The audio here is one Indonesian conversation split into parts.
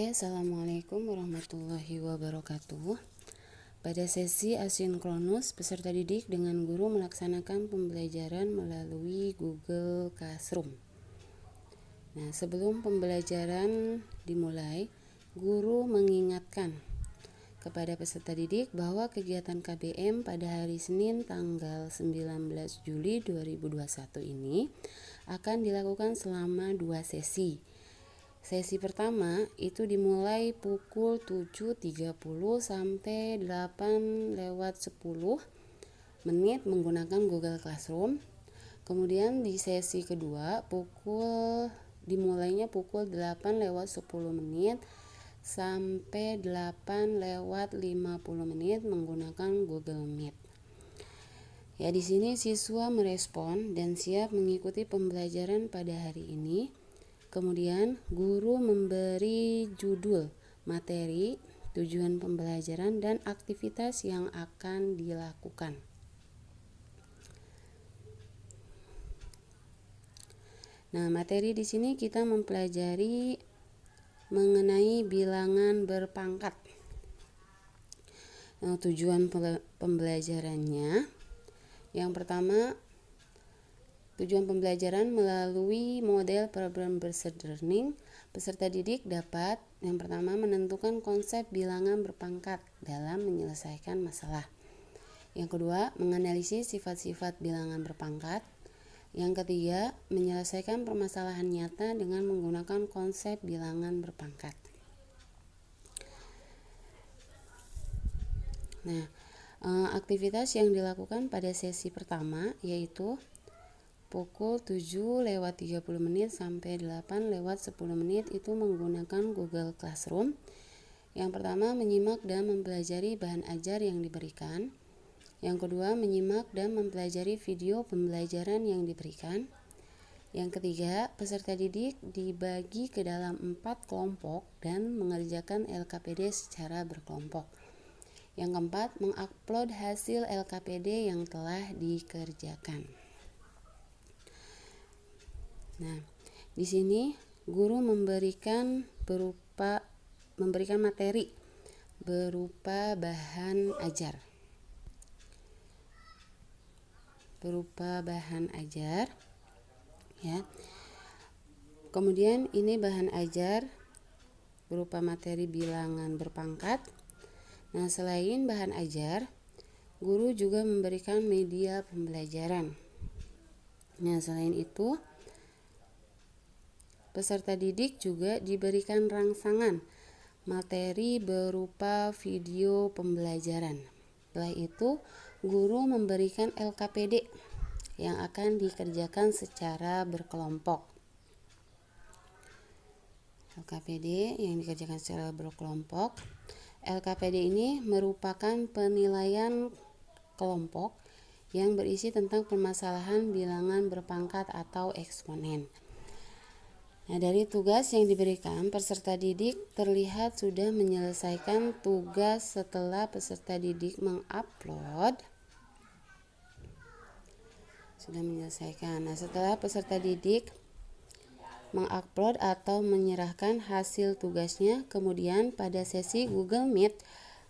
Assalamualaikum warahmatullahi wabarakatuh. Pada sesi asinkronus, peserta didik dengan guru melaksanakan pembelajaran melalui Google Classroom. Nah, sebelum pembelajaran dimulai, guru mengingatkan kepada peserta didik bahwa kegiatan KBM pada hari Senin tanggal 19 Juli 2021 ini akan dilakukan selama 2 sesi. Sesi pertama itu dimulai pukul 7.30 sampai 8:10 menggunakan Google Classroom. Kemudian di sesi kedua dimulainya pukul 8:10 sampai 8:50 menggunakan Google Meet. Ya, di sini siswa merespon dan siap mengikuti pembelajaran pada hari ini. Kemudian guru memberi judul, materi, tujuan pembelajaran, dan aktivitas yang akan dilakukan. Nah, materi di sini kita mempelajari mengenai bilangan berpangkat. Nah, tujuan pembelajarannya, yang pertama, tujuan pembelajaran melalui model problem-based learning, peserta didik dapat yang pertama menentukan konsep bilangan berpangkat dalam menyelesaikan masalah. Yang kedua, menganalisis sifat-sifat bilangan berpangkat. Yang ketiga, menyelesaikan permasalahan nyata dengan menggunakan konsep bilangan berpangkat. Nah, aktivitas yang dilakukan pada sesi pertama yaitu pukul 7:30 sampai 8:10 itu menggunakan Google Classroom. Yang pertama, menyimak dan mempelajari bahan ajar yang diberikan. Yang kedua, menyimak dan mempelajari video pembelajaran yang diberikan. Yang ketiga, peserta didik dibagi ke dalam 4 kelompok dan mengerjakan LKPD secara berkelompok. Yang keempat, mengupload hasil LKPD yang telah dikerjakan. Nah, di sini guru memberikan materi berupa bahan ajar. Ya. Kemudian ini bahan ajar berupa materi bilangan berpangkat. Nah, selain bahan ajar, guru juga memberikan media pembelajaran. Nah, selain itu, peserta didik juga diberikan rangsangan materi berupa video pembelajaran. Setelah itu, guru memberikan LKPD yang akan dikerjakan secara berkelompok. LKPD yang dikerjakan secara berkelompok. LKPD ini merupakan penilaian kelompok yang berisi tentang permasalahan bilangan berpangkat atau eksponen. Nah, dari tugas yang diberikan, peserta didik terlihat sudah menyelesaikan tugas setelah peserta didik mengupload. Nah, setelah peserta didik mengupload atau menyerahkan hasil tugasnya, kemudian pada sesi Google Meet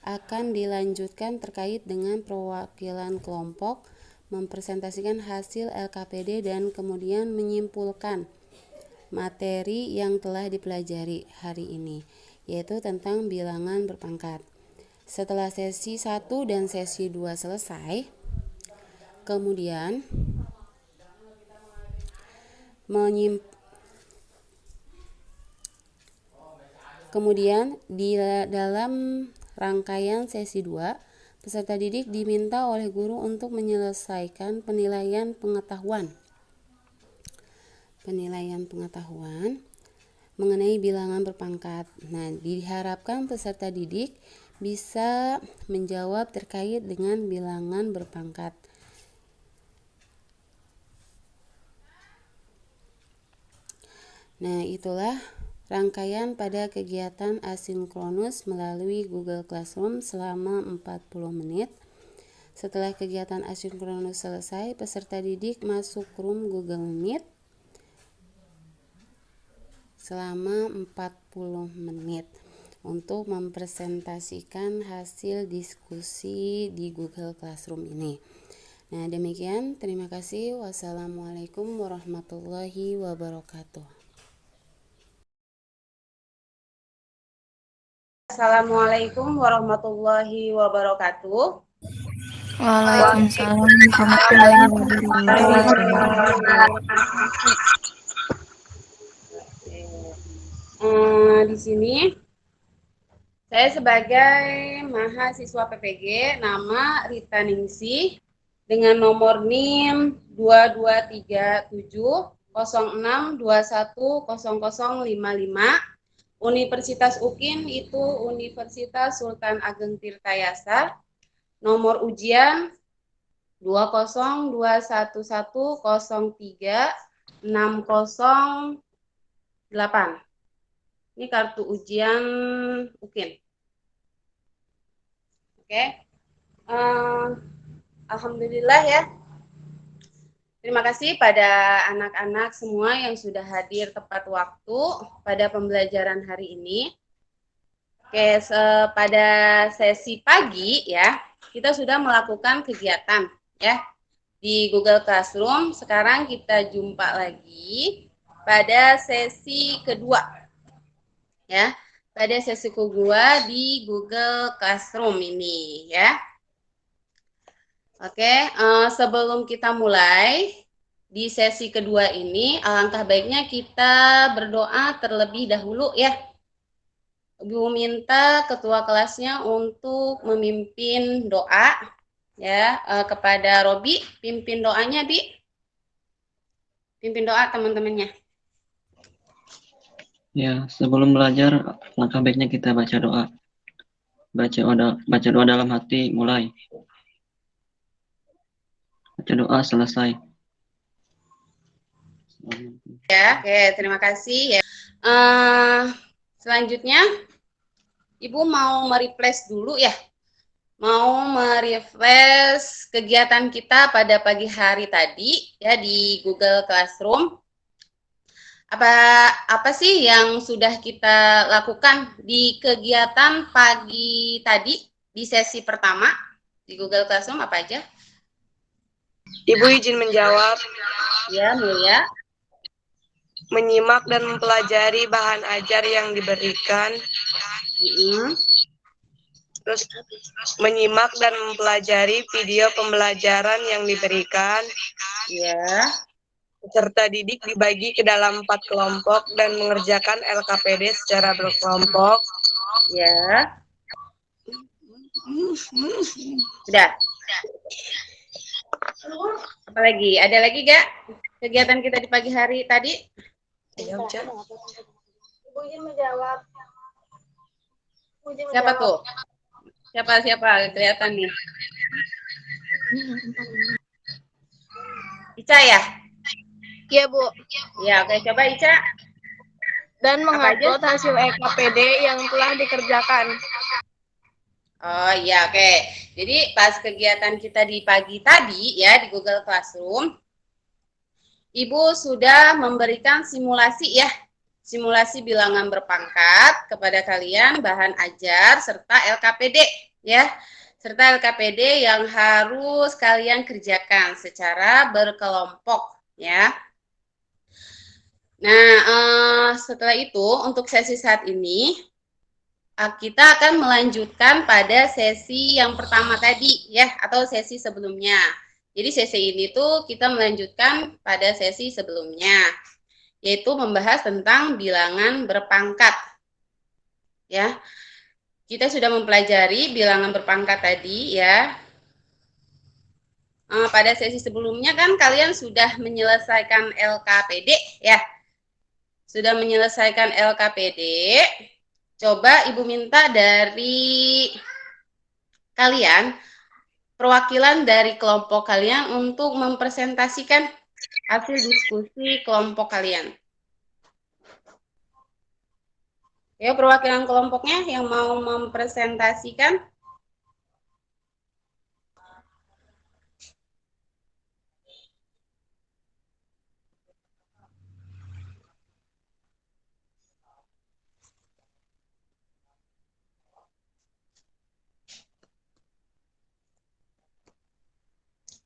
akan dilanjutkan terkait dengan perwakilan kelompok, mempresentasikan hasil LKPD dan kemudian menyimpulkan materi yang telah dipelajari hari ini, yaitu tentang bilangan berpangkat. Setelah sesi 1 dan sesi 2 selesai, kemudian di dalam rangkaian sesi 2, peserta didik diminta oleh guru untuk menyelesaikan penilaian pengetahuan mengenai bilangan berpangkat. Nah, diharapkan peserta didik bisa menjawab terkait dengan bilangan berpangkat. Nah, itulah rangkaian pada kegiatan asinkronus melalui Google Classroom selama 40 menit. Setelah kegiatan asinkronus selesai, peserta didik masuk room Google Meet selama 40 menit. untuk mempresentasikan hasil diskusi di Google Classroom ini. Nah, demikian. Terima kasih. Wassalamualaikum warahmatullahi wabarakatuh. Assalamualaikum warahmatullahi wabarakatuh. Waalaikumsalam warahmatullahi wabarakatuh. Di sini saya sebagai mahasiswa PPG, nama Rita Ningsih dengan nomor NIM 223706210055. Universitas UKIN itu Universitas Sultan Ageng Tirtayasa. Nomor ujian 20211036008. Ini kartu ujian UKIN. Oke. Alhamdulillah ya. Terima kasih pada anak-anak semua yang sudah hadir tepat waktu pada pembelajaran hari ini. Oke, pada sesi pagi ya, kita sudah melakukan kegiatan ya di Google Classroom. Sekarang kita jumpa lagi pada sesi kedua ya, pada sesi kedua di Google Classroom ini ya. Oke, sebelum kita mulai di sesi kedua ini, alangkah baiknya kita berdoa terlebih dahulu ya. Ibu minta ketua kelasnya untuk memimpin doa ya kepada Robi, pimpin doanya Bi. Pimpin doa teman-temannya. Ya, sebelum belajar, langkah baiknya kita baca doa. Baca doa dalam hati, mulai. Baca doa, selesai. Ya, oke, terima kasih ya. Selanjutnya, Ibu mau merefresh dulu ya. Mau merefresh kegiatan kita pada pagi hari tadi ya di Google Classroom. Apa sih yang sudah kita lakukan di kegiatan pagi tadi di sesi pertama di Google Classroom, apa aja? Ibu izin menjawab. Ya, Mulia. Menyimak dan mempelajari bahan ajar yang diberikan. Terus menyimak dan mempelajari video pembelajaran yang diberikan. Ya. Peserta didik dibagi ke dalam 4 kelompok dan mengerjakan LKPD secara berkelompok. Ya. Sudah. Apa lagi? Ada lagi gak kegiatan kita di pagi hari tadi? Ibu izin menjawab. Siapa tuh? Siapa kelihatan nih? Ica ya? Iya, Bu. Ya, oke, coba Ica. Dan mengupload hasil LKPD yang telah dikerjakan. Oh iya, oke. Jadi pas kegiatan kita di pagi tadi ya di Google Classroom, Ibu sudah memberikan simulasi ya, simulasi bilangan berpangkat kepada kalian, bahan ajar serta LKPD ya, serta LKPD yang harus kalian kerjakan secara berkelompok ya. Nah, setelah itu untuk sesi saat ini kita akan melanjutkan pada sesi yang pertama tadi ya, atau sesi sebelumnya. Jadi sesi ini tuh kita melanjutkan pada sesi sebelumnya, yaitu membahas tentang bilangan berpangkat. Ya, kita sudah mempelajari bilangan berpangkat tadi ya. Pada sesi sebelumnya kan kalian sudah menyelesaikan LKPD ya. Sudah menyelesaikan LKPD. Coba Ibu minta dari kalian, perwakilan dari kelompok kalian untuk mempresentasikan hasil diskusi kelompok kalian. Ya, perwakilan kelompoknya yang mau mempresentasikan.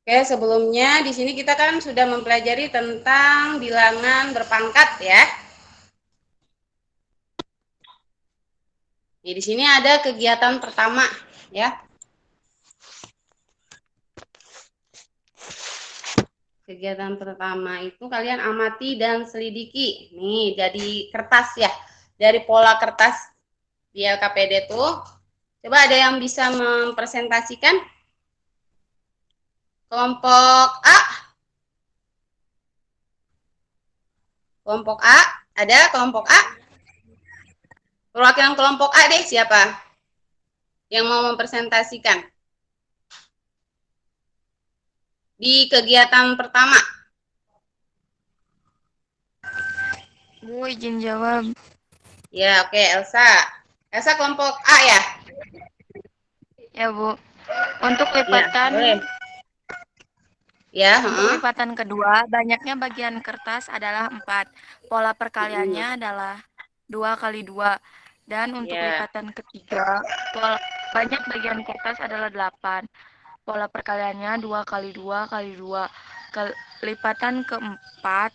Oke, sebelumnya di sini kita kan sudah mempelajari tentang bilangan berpangkat ya. Di sini ada kegiatan pertama ya. Kegiatan pertama itu kalian amati dan selidiki. Nih, dari kertas ya. Dari pola kertas di LKPD tuh. Coba ada yang bisa mempresentasikan? Kelompok A. Kelompok A. Ada kelompok A? Perwakilan kelompok A deh, siapa? Yang mau mempresentasikan? Di kegiatan pertama. Bu, izin jawab. Ya, oke, Elsa. Elsa kelompok A ya? Ya, Bu. Untuk Ya, lipatan boleh. Ya, untuk lipatan kedua, banyaknya bagian kertas adalah 4. Pola perkaliannya adalah 2 kali 2. Dan untuk Ya. lipatan ketiga, banyak bagian kertas adalah 8. Pola perkaliannya 2 kali 2 kali 2. Lipatan keempat,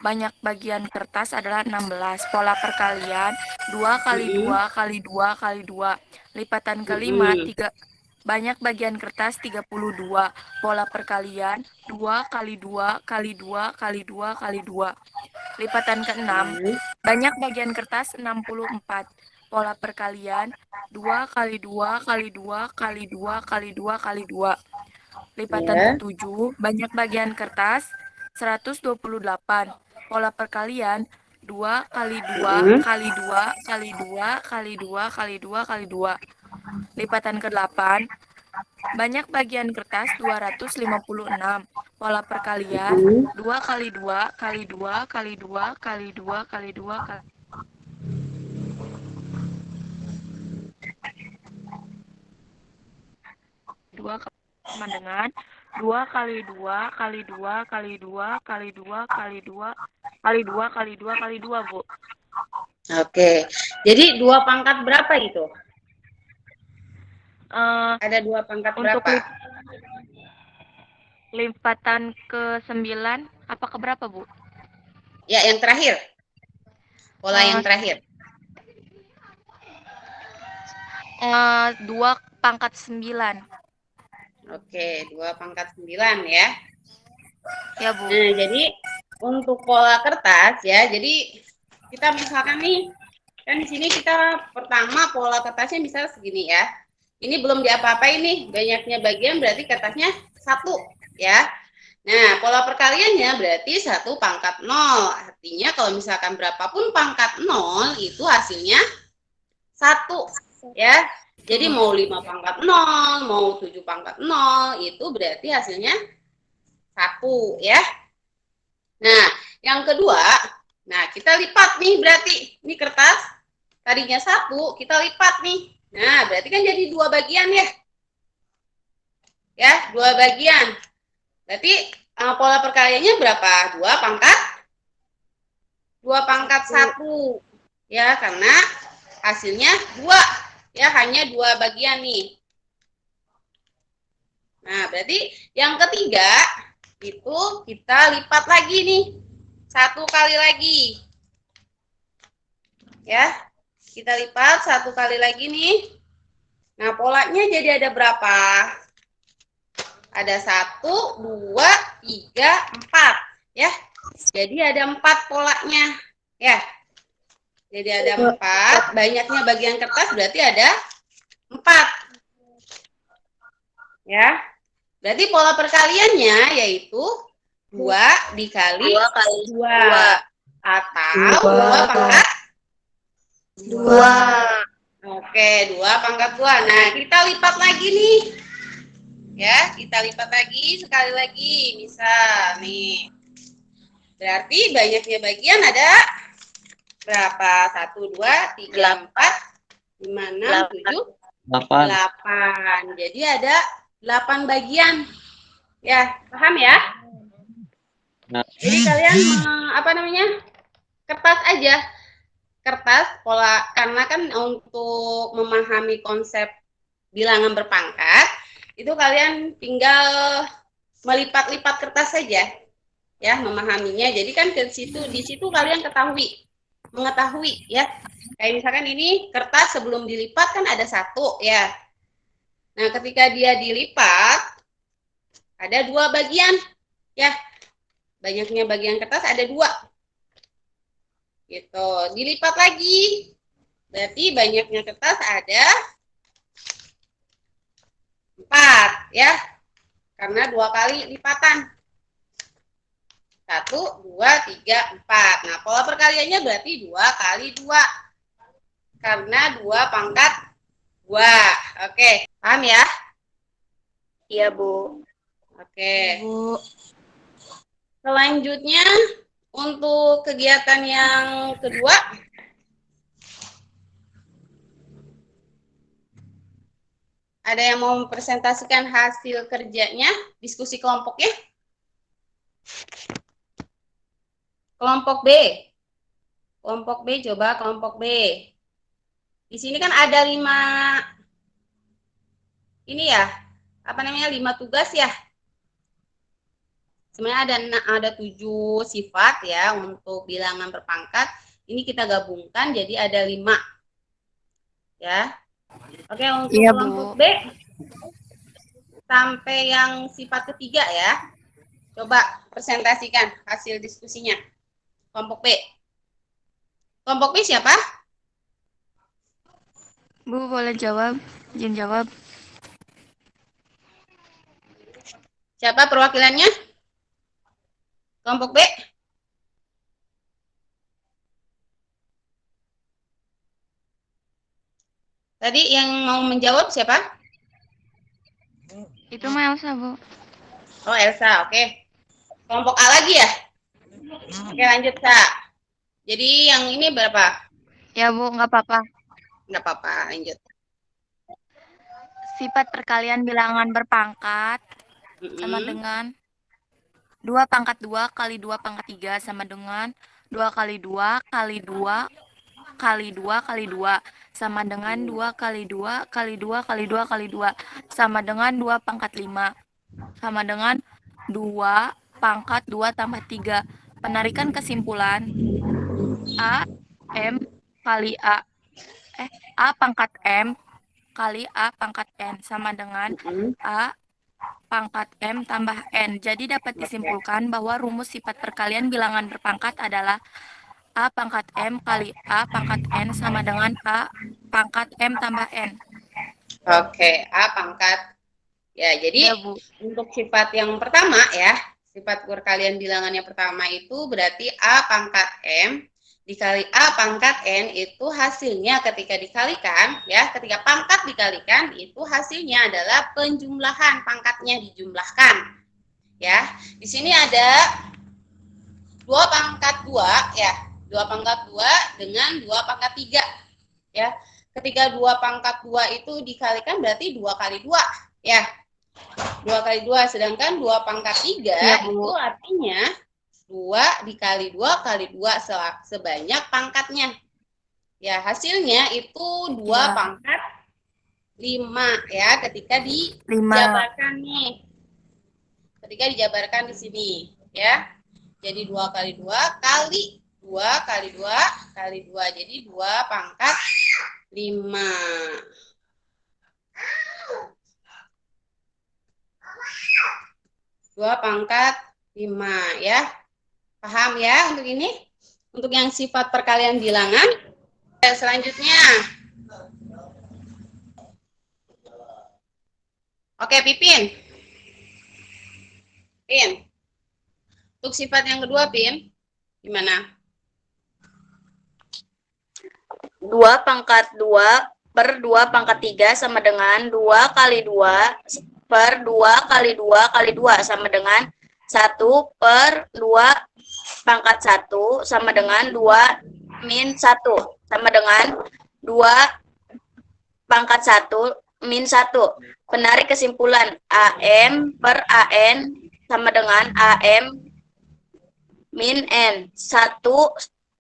banyak bagian kertas adalah 16. Pola perkalian 2 kali 2 kali 2 kali 2. Lipatan kelima, banyak bagian kertas 32. Pola perkalian 2 kali 2 kali 2 kali 2 kali 2. Lipatan keenam, banyak bagian kertas 64. Pola perkalian 2 kali 2 kali 2 kali 2 kali 2 kali 2. Lipatan ketujuh, banyak bagian kertas 128. Pola perkalian 2 kali 2 kali 2 kali 2 kali 2 kali 2 kali 2. Lipatan ke-8, banyak bagian kertas 256. Pola perkalian 2 kali 2 kali 2 kali 2 kali 2 kali 2 kali 2 sama dengan 2 kali 2 kali 2 kali 2 kali 2 kali 2 kali 2 kali 2 kali 2, Bu. Oke. Jadi 2 pangkat berapa itu? Ada 2 pangkat Untuk berapa? lipatan ke-9 apa ke berapa, Bu? Ya, yang terakhir. Pola yang terakhir. 2 pangkat 9. Oke, 2 pangkat 9 ya. Ya, Bu. Nah, jadi untuk pola kertas ya, jadi kita misalkan nih, kan di sini kita pertama pola kertasnya bisa segini ya. Ini belum diapa-apain nih, banyaknya bagian berarti kertasnya 1 ya. Nah, pola perkaliannya berarti 1 pangkat 0. Artinya kalau misalkan berapapun pangkat 0 itu hasilnya 1 ya. Jadi mau 5 pangkat 0, mau 7 pangkat 0, itu berarti hasilnya 1 ya. Nah, yang kedua, nah kita lipat nih berarti. Ini kertas tadinya 1, kita lipat nih. Nah, berarti kan jadi 2 bagian ya. Ya, 2 bagian. Berarti pola perkaliannya berapa? 2 pangkat 1. Ya, karena hasilnya 2. Ya, hanya 2 bagian nih. Nah, berarti yang ketiga itu kita lipat lagi nih. 1 kali lagi. Ya, kita lipat 1 kali lagi nih. Nah, polanya jadi ada berapa? Ada 1, 2, 3, 4. Ya, jadi ada 4 polanya. Ya, jadi ada 4. Banyaknya bagian kertas berarti ada 4. Ya, berarti pola perkaliannya yaitu 2 dikali 2. Atau 2 pangkat 2. Oke, 2 pangkat 2. Nah, kita lipat lagi nih. Ya, kita lipat lagi sekali lagi. Misal nih. Berarti banyaknya bagian ada berapa? 1, 2, 3, 4, 5, 6, 7, 8. Jadi ada 8 bagian. Ya, paham ya? Jadi kalian apa namanya? Kertas aja. Kertas pola, karena kan untuk memahami konsep bilangan berpangkat itu kalian tinggal melipat-lipat kertas saja, ya, memahaminya. Jadi kan di situ kalian mengetahui, ya. Kayak misalkan ini kertas sebelum dilipat kan ada 1, ya. Nah, ketika dia dilipat, ada 2 bagian, ya. Banyaknya bagian kertas ada 2. Gitu. Dilipat lagi. Berarti banyaknya kertas ada 4, ya. Karena 2 kali lipatan. 1, 2, 3, 4. Nah, pola perkaliannya berarti 2 kali 2. Karena 2 pangkat 2. Oke, paham ya? Iya, Bu. Oke. Bu. Selanjutnya, untuk kegiatan yang kedua, ada yang mau mempresentasikan hasil kerjanya, diskusi kelompoknya? Kelompok B. Kelompok B, coba kelompok B. Di sini kan ada 5, ini ya, 5 tugas ya. Sebenarnya ada 7 sifat ya untuk bilangan berpangkat. Ini kita gabungkan jadi ada 5. Ya. Oke, untuk kelompok B sampai yang sifat ketiga ya. Coba presentasikan hasil diskusinya. Kelompok B. Kelompok B siapa? Bu, boleh jawab? Izin jawab. Siapa perwakilannya? Kelompok B? Tadi yang mau menjawab siapa? Itu mah Elsa, Bu. Oh, Elsa, oke. Kelompok A lagi ya? Oke, lanjut, Sa. Jadi yang ini berapa? Ya, Bu, nggak apa-apa. Nggak apa-apa, lanjut. Sifat perkalian bilangan berpangkat sama dengan 2 pangkat 2 kali 2 pangkat 3 sama dengan 2 kali 2 kali 2 kali 2 kali 2 sama dengan 2 kali 2 kali 2 kali 2 kali 2 sama dengan 2 pangkat 5 sama dengan 2 pangkat 2 tambah 3. Penarikan kesimpulan A M kali A pangkat M kali A pangkat N sama dengan A pangkat M tambah N. Jadi dapat disimpulkan bahwa rumus sifat perkalian bilangan berpangkat adalah A pangkat M kali A pangkat N sama dengan A pangkat M tambah N. Oke, A pangkat. Ya, jadi Bu. Untuk sifat yang pertama ya, sifat perkalian bilangan yang pertama itu berarti A pangkat M dikali A pangkat N itu hasilnya ketika dikalikan, ya, ketika pangkat dikalikan itu hasilnya adalah penjumlahan, pangkatnya dijumlahkan. Ya, di sini ada 2 pangkat 2 ya, 2 pangkat 2 dengan 2 pangkat 3. Ya, ketika 2 pangkat 2 itu dikalikan berarti 2 kali 2 ya. 2 kali 2, sedangkan 2 pangkat 3 ya, itu artinya 2 dikali 2 kali 2 sebanyak pangkatnya. Ya, hasilnya itu 2 pangkat 5 ya ketika dijabarkan nih. Ketika dijabarkan di sini ya. Jadi 2 kali 2 kali 2 kali 2 kali 2. Jadi 2 pangkat 5. Dua pangkat 5 ya. Paham ya untuk ini? Untuk yang sifat perkalian bilangan. Selanjutnya. Oke, Pipin. Pin. Untuk sifat yang kedua, Pin. Gimana? 2 pangkat 2 per 2 pangkat 3 sama dengan 2 kali 2 per 2 kali 2 kali 2 sama dengan 1 per 2 pangkat 1 sama dengan 2 min 1 sama dengan 2 pangkat 1 min 1. Penarik kesimpulan AM per AN sama dengan AM min N. 1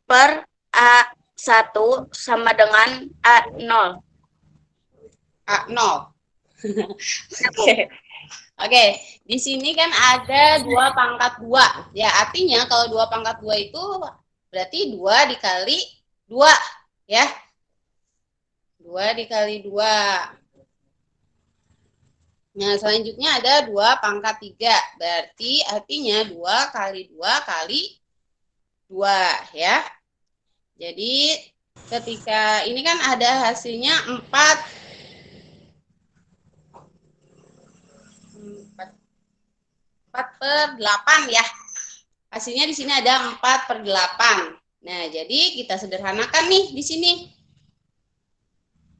per A1 sama dengan A0. A0. Oke. Oke, di sini kan ada 2 pangkat 2. Ya, artinya kalau 2 pangkat 2 itu berarti 2 dikali 2, ya. 2 dikali 2. Nah, selanjutnya ada 2 pangkat 3. Berarti artinya 2 kali 2 kali 2, ya. Jadi, ketika ini kan ada hasilnya 4 per 8 ya. Hasilnya di sini ada 4 per 8. Nah, jadi kita sederhanakan nih di sini.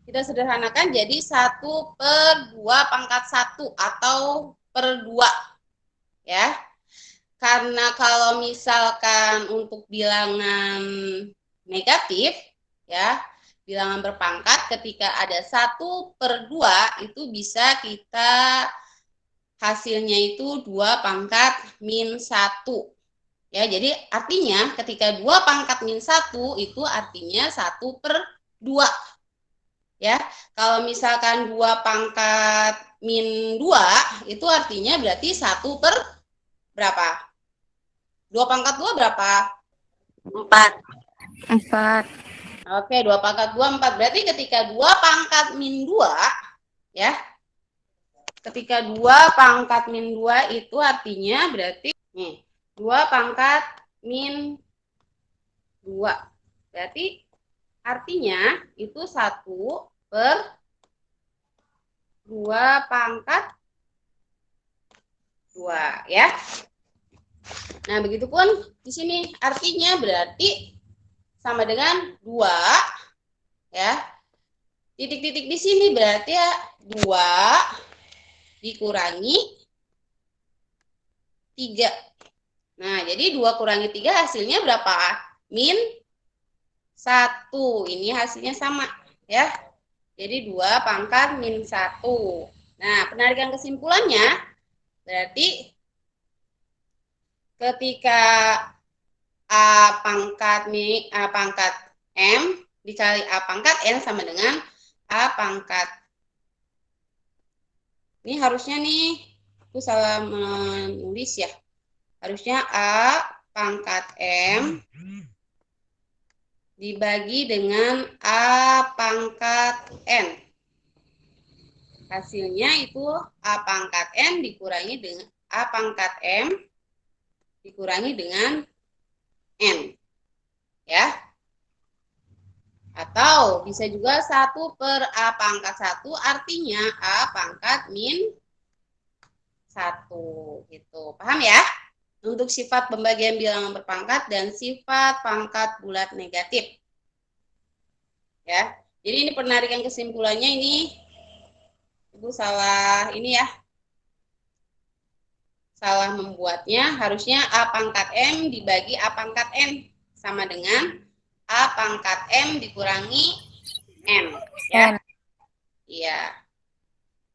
Kita sederhanakan jadi 1 per 2 pangkat 1 atau per 2. Ya. Karena kalau misalkan untuk bilangan negatif, ya, bilangan berpangkat ketika ada 1 per 2 itu bisa kita hasilnya itu 2 pangkat min 1. Ya, jadi artinya ketika 2 pangkat min 1 itu artinya 1 per 2. Ya, kalau misalkan 2 pangkat min 2 itu artinya berarti 1 per berapa? 2 pangkat 2 berapa? 4. Oke, 2 pangkat 2, 4. Berarti ketika 2 pangkat min 2, ya, ketika 2 pangkat min 2 itu artinya berarti nih, 2 pangkat min 2. Berarti artinya itu 1 per 2 pangkat 2, ya. Nah, begitupun di sini artinya berarti sama dengan 2, ya. Titik-titik di sini berarti ya 2 dikurangi 3. Nah, jadi 2 kurangi 3 hasilnya berapa? Min 1. Ini hasilnya sama, ya. Jadi 2 pangkat min 1. Nah, penarikan kesimpulannya berarti ketika A pangkat M dikali A pangkat N sama dengan A pangkat. Ini harusnya nih, aku salah menulis ya. Harusnya A pangkat M dibagi dengan A pangkat N. Hasilnya itu A pangkat N dikurangi dengan A pangkat M dikurangi dengan N. Ya. Atau bisa juga 1 per A pangkat 1 artinya A pangkat min 1. Gitu. Paham ya? Untuk sifat pembagian bilangan berpangkat dan sifat pangkat bulat negatif. Ya. Jadi ini penarikan kesimpulannya ini Ibu salah ini ya. Salah membuatnya, harusnya A pangkat M dibagi A pangkat N sama dengan A pangkat M dikurangi M, ya. Iya.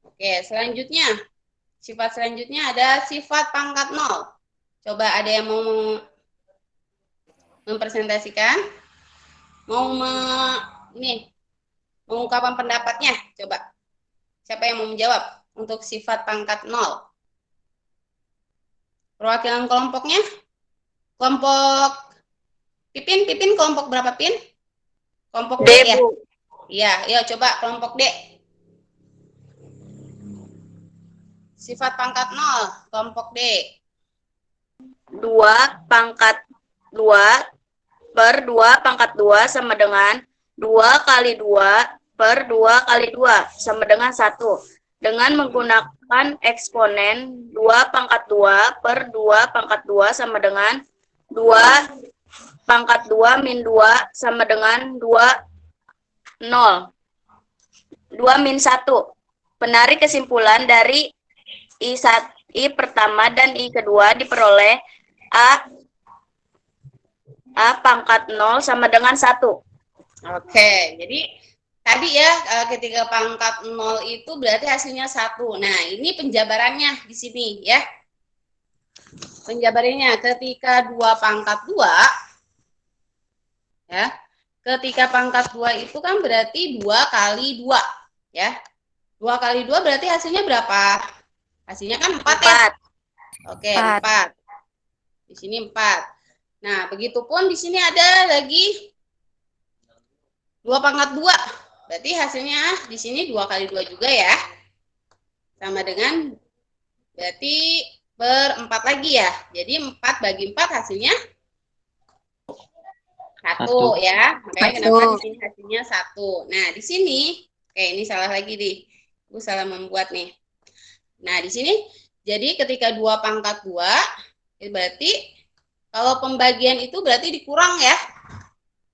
Oke, selanjutnya. Sifat selanjutnya ada sifat pangkat 0. Coba ada yang mau mempresentasikan? Mau mengungkapkan pendapatnya? Coba. Siapa yang mau menjawab untuk sifat pangkat 0? Perwakilan kelompoknya? Kelompok Pipin kelompok berapa, Pin? Kelompok D, ya? Iya, yuk coba kelompok D. Sifat pangkat 0, kelompok D. 2 pangkat 2 per 2 pangkat 2 sama dengan 2 kali 2 per 2 kali 2 sama dengan 1. Dengan menggunakan eksponen 2 pangkat 2 per 2 pangkat 2 sama dengan 2 pangkat 2 min 2 sama dengan 2, 0. 2 min 1. Penarik kesimpulan dari I pertama dan I kedua diperoleh A pangkat 0 sama dengan 1. Oke, jadi tadi ya ketika pangkat 0 itu berarti hasilnya 1. Nah, ini penjabarannya di sini ya. Penjabarannya ketika 2 pangkat 2 ya. Ketika pangkat 2 itu kan berarti 2 kali 2 ya. 2 kali 2 berarti hasilnya berapa? Hasilnya kan 4 ya? 4. Oke, 4. Di sini 4. Nah, begitupun di sini ada lagi 2 pangkat 2. Berarti hasilnya di sini 2 kali 2 juga ya. Sama dengan berarti per 4 lagi ya. Jadi 4 bagi 4 hasilnya 1 ya. Makanya kenapa di sini hasilnya 1. Nah, di sini ini salah lagi nih. Gue salah membuat nih. Nah, di sini jadi ketika 2 pangkat 2 berarti kalau pembagian itu berarti dikurang ya.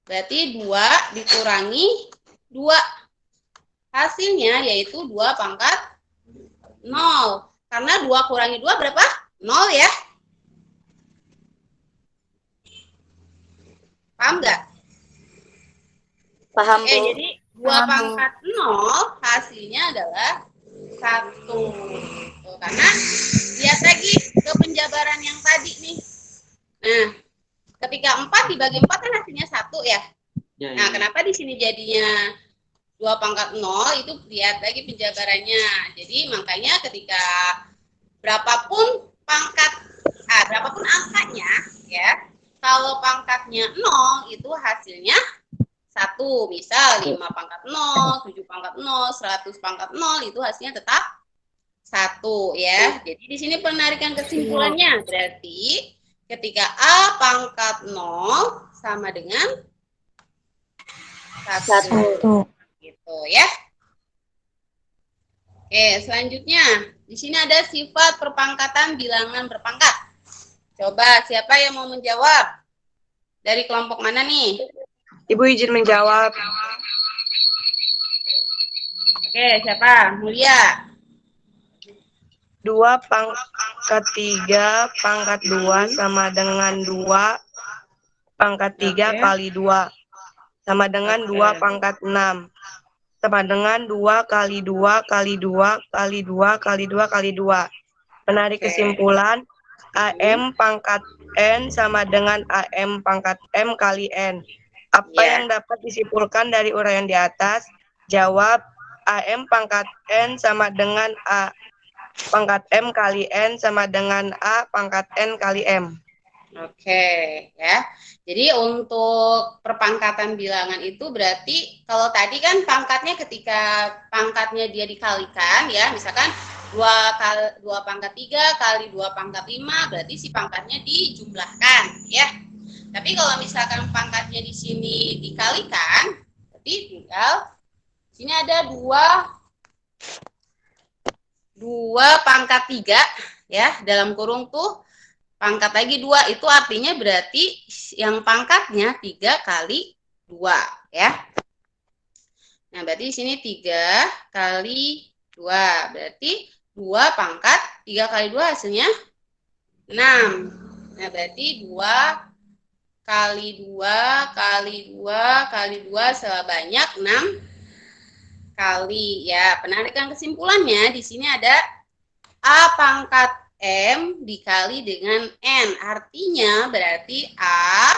Berarti 2 dikurangi 2. Hasilnya yaitu 2 pangkat 0. Karena 2 kurangi 2 berapa? 0 ya. Paham nggak? Paham, Bu. Jadi 2 pangkat 0 hasilnya adalah 1. Karena lihat lagi ke penjabaran yang tadi nih. Nah, ketika 4 dibagi 4 kan hasilnya 1 ya. Nah, kenapa di sini jadinya 2 pangkat 0 itu lihat lagi penjabarannya. Jadi makanya ketika berapapun angkanya ya, kalau pangkatnya 0 itu hasilnya 1. Misal 5 pangkat 0, 7 pangkat 0, 100 pangkat 0 itu hasilnya tetap 1 ya. Jadi di sini penarikan kesimpulannya berarti ketika A pangkat 0 sama dengan 1. Gitu ya. Oke, selanjutnya di sini ada sifat perpangkatan bilangan berpangkat. Coba siapa yang mau menjawab? Dari kelompok mana nih? Ibu izin menjawab. Oke, siapa? Mulia. 2 pangkat 3 pangkat 2 sama dengan 2 pangkat 3 kali 2 sama dengan 2 pangkat 6 sama dengan 2 kali 2 kali 2 kali 2 kali 2 kali 2. Menarik kesimpulan AM pangkat N sama dengan AM pangkat M kali N. Apa yang dapat disimpulkan dari uraian di atas? Jawab, AM pangkat N sama dengan A pangkat M kali N sama dengan A pangkat N kali M. Oke, ya. Jadi untuk perpangkatan bilangan itu berarti kalau tadi kan pangkatnya ketika pangkatnya dia dikalikan ya, misalkan 2 pangkat 3 kali 2 pangkat 5 berarti si pangkatnya dijumlahkan ya. Tapi kalau misalkan pangkatnya di sini dikalikan, berarti tinggal sini ada 2 pangkat 3 ya, dalam kurung tuh pangkat lagi 2 itu artinya berarti yang pangkatnya 3 kali 2 ya. Nah, berarti di sini 3 kali 2 berarti 2 pangkat 3 kali 2 hasilnya 6. Nah, berarti 2 kali 2 kali 2 kali 2 sebanyak 6 kali ya. Penarikan kesimpulannya di sini ada A pangkat M dikali dengan N. Artinya berarti A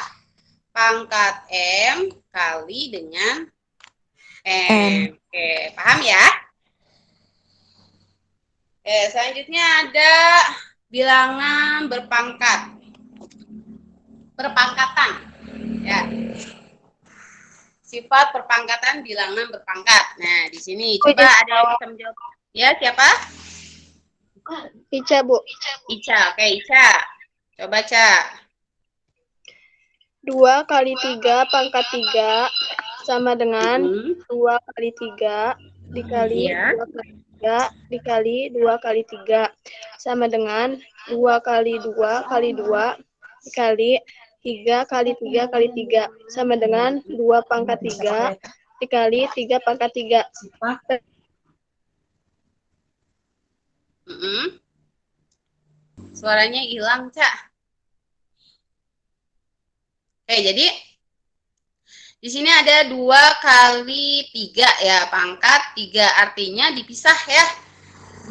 pangkat M kali dengan N. Oke, paham ya? Oke, selanjutnya ada bilangan berpangkat. Perpangkatan. Ya. Sifat perpangkatan bilangan berpangkat. Nah, di sini coba ada yang bisa menjawab. Ya, siapa? Ica, Bu. Ica. Oke, Ica. Coba, Ca. 2 kali 3 pangkat 3 sama dengan 2 kali 3 dikali 2 kali 3 dikali 2 kali 3 sama dengan 2 kali 2 kali 2 dikali 3 kali 3 kali 3 sama dengan 2 pangkat 3 dikali 3 pangkat 3. Suaranya hilang, Ca. Oke, jadi di sini ada 2 kali 3 ya, pangkat 3 artinya dipisah ya.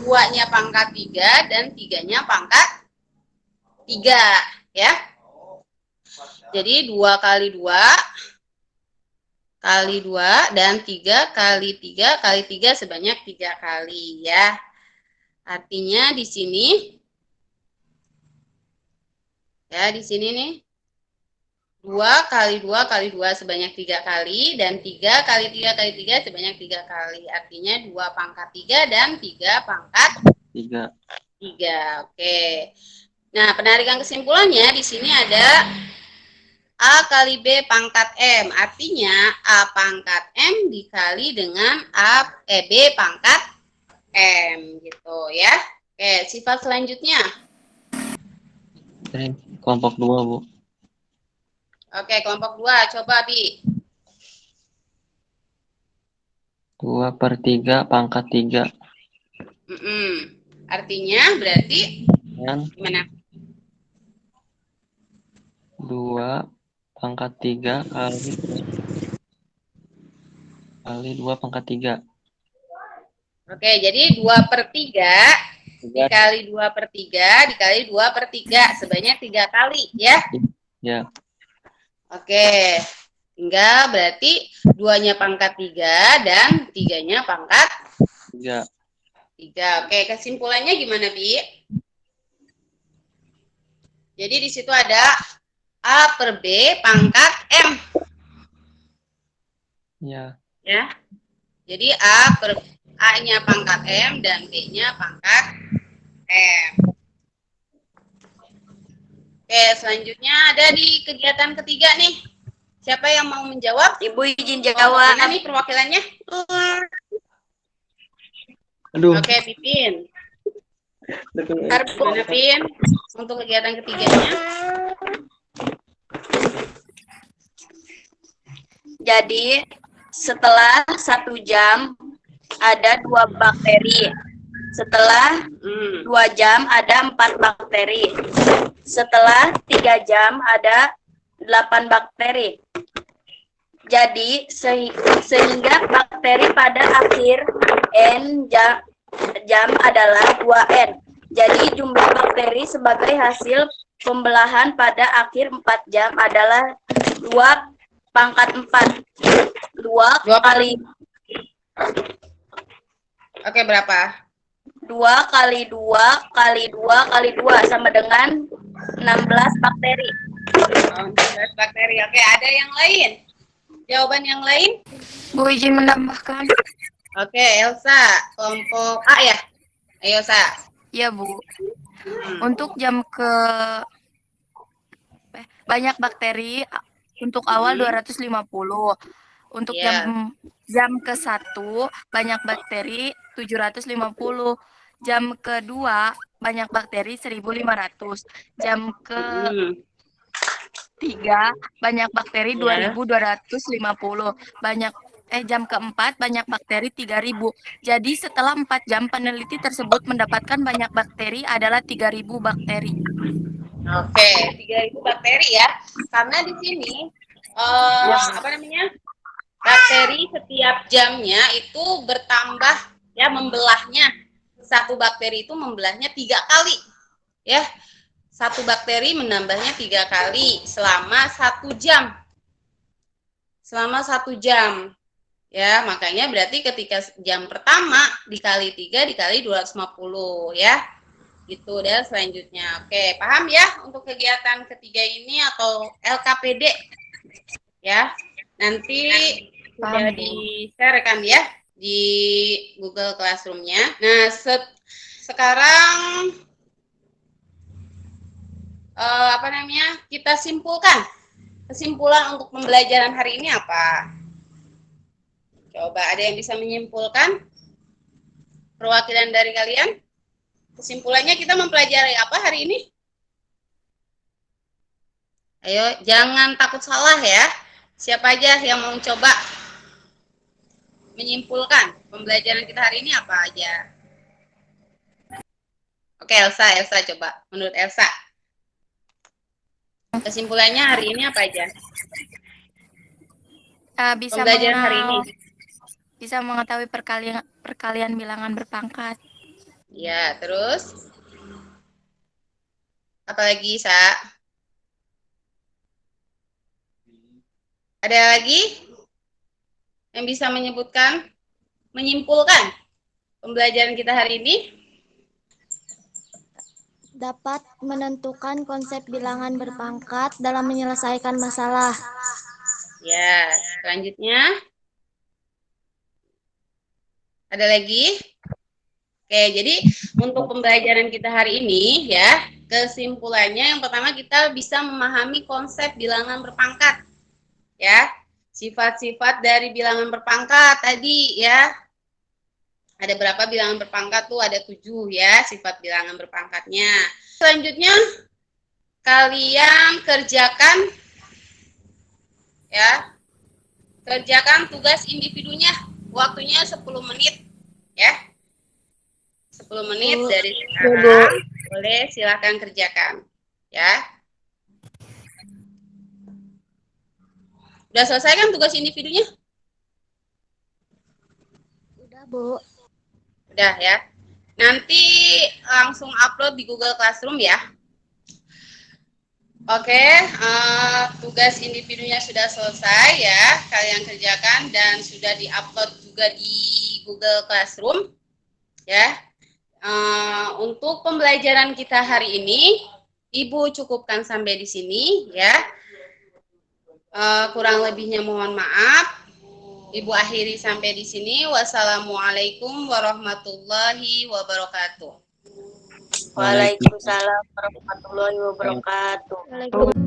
2-nya pangkat 3 dan 3-nya pangkat 3 ya. Jadi 2 kali 2 kali 2 dan 3 kali 3 kali 3 sebanyak 3 kali ya. Artinya di sini ya, di sini nih 2 kali 2 kali 2 sebanyak 3 kali dan 3 kali 3 kali 3 sebanyak 3 kali. Artinya 2 pangkat 3 dan 3 pangkat 3. 3. Oke. Nah, penarikan kesimpulannya di sini ada A kali B pangkat M. Artinya A pangkat M dikali dengan B pangkat M gitu ya. Oke, sifat selanjutnya. Ini kelompok 2, Bu. Oke, kelompok 2. Coba, Bi. 2/3 pangkat 3. Artinya berarti Dan gimana? 2 pangkat 3 kali 2 pangkat 3. Oke, jadi 2/3 dikali 2/3 dikali 2/3 sebanyak 3 kali ya. Ya. Oke, tinggal berarti 2-nya pangkat 3 dan 3-nya pangkat 3. 3. Oke, kesimpulannya gimana, Bi? Jadi di situ ada A per B pangkat M. Ya. Ya. Jadi A-nya pangkat M dan B-nya pangkat M. Oke, selanjutnya ada di kegiatan ketiga nih. Siapa yang mau menjawab? Ibu izin Mana jawab. nih perwakilannya? Aduh. Oke, Pipin. Bentar, Bu. Gimana, Pin? Untuk kegiatan ketiganya? Jadi setelah 1 jam ada 2 bakteri. Setelah 2 jam ada 4 bakteri. Setelah 3 jam ada 8 bakteri. Jadi sehingga bakteri pada akhir N jam adalah 2N. Jadi jumlah bakteri sebagai hasil pembelahan pada akhir 4 jam adalah 2 pangkat 4. 2 kali. Oke, berapa? 2 kali 2 kali 2 kali 2 sama dengan 16 bakteri. 16 bakteri. Oke, ada yang lain? Jawaban yang lain? Bu izin menambahkan. Oke, Elsa, kelompok A ya? Ayo, Sa. Ya, Bu. Untuk jam ke banyak bakteri untuk awal 250. Untuk jam ke-1 banyak bakteri 750. Jam kedua banyak bakteri 1.500. Jam ke-3 banyak bakteri 2.250. Jam ke-4 banyak bakteri 3.000. Jadi setelah 4 jam peneliti tersebut mendapatkan banyak bakteri adalah 3.000 bakteri. Oke, 3.000 bakteri ya. Karena di sini bakteri setiap jamnya itu bertambah ya, membelahnya. Satu bakteri itu membelahnya 3 kali. Ya. Satu bakteri menambahnya 3 kali selama 1 jam. Selama 1 jam. Ya, makanya berarti ketika jam pertama dikali 3 dikali 250 ya. Gitu deh selanjutnya. Oke, paham ya untuk kegiatan ketiga ini atau LKPD? Ya. Nanti sudah di-share kan ya di Google Classroom-nya. Nah, sekarang kita simpulkan. Kesimpulan untuk pembelajaran hari ini apa? Coba ada yang bisa menyimpulkan? Perwakilan dari kalian? Kesimpulannya kita mempelajari apa hari ini? Ayo, jangan takut salah ya. Siapa aja yang mau coba menyimpulkan pembelajaran kita hari ini apa aja? Oke, Elsa coba. Menurut Elsa, kesimpulannya hari ini apa aja? Bisa pembelajaran hari ini. Bisa mengetahui perkalian bilangan berpangkat. Ya, terus apa lagi, Sa? Ada lagi? yang bisa menyimpulkan pembelajaran kita hari ini? Dapat menentukan konsep bilangan berpangkat dalam menyelesaikan masalah. Ya, selanjutnya. Ada lagi? Oke, jadi untuk pembelajaran kita hari ini ya, kesimpulannya yang pertama kita bisa memahami konsep bilangan berpangkat. Ya, sifat-sifat dari bilangan berpangkat tadi ya. Ada berapa bilangan berpangkat tuh? Ada 7 ya, sifat bilangan berpangkatnya. Selanjutnya kalian kerjakan ya. Kerjakan tugas individunya. Waktunya 10 menit ya. 10 menit dari sekarang. Boleh silakan kerjakan ya. Udah selesai kan tugas individunya? Udah, Bu. Udah ya. Nanti langsung upload di Google Classroom ya. Oke, tugas individunya sudah selesai ya. Kalian kerjakan dan sudah diupload juga di Google Classroom ya. Untuk pembelajaran kita hari ini, Ibu cukupkan sampai di sini ya. Kurang lebihnya mohon maaf. Ibu akhiri sampai di sini. Wassalamualaikum warahmatullahi wabarakatuh. Waalaikumsalam warahmatullahi wabarakatuh.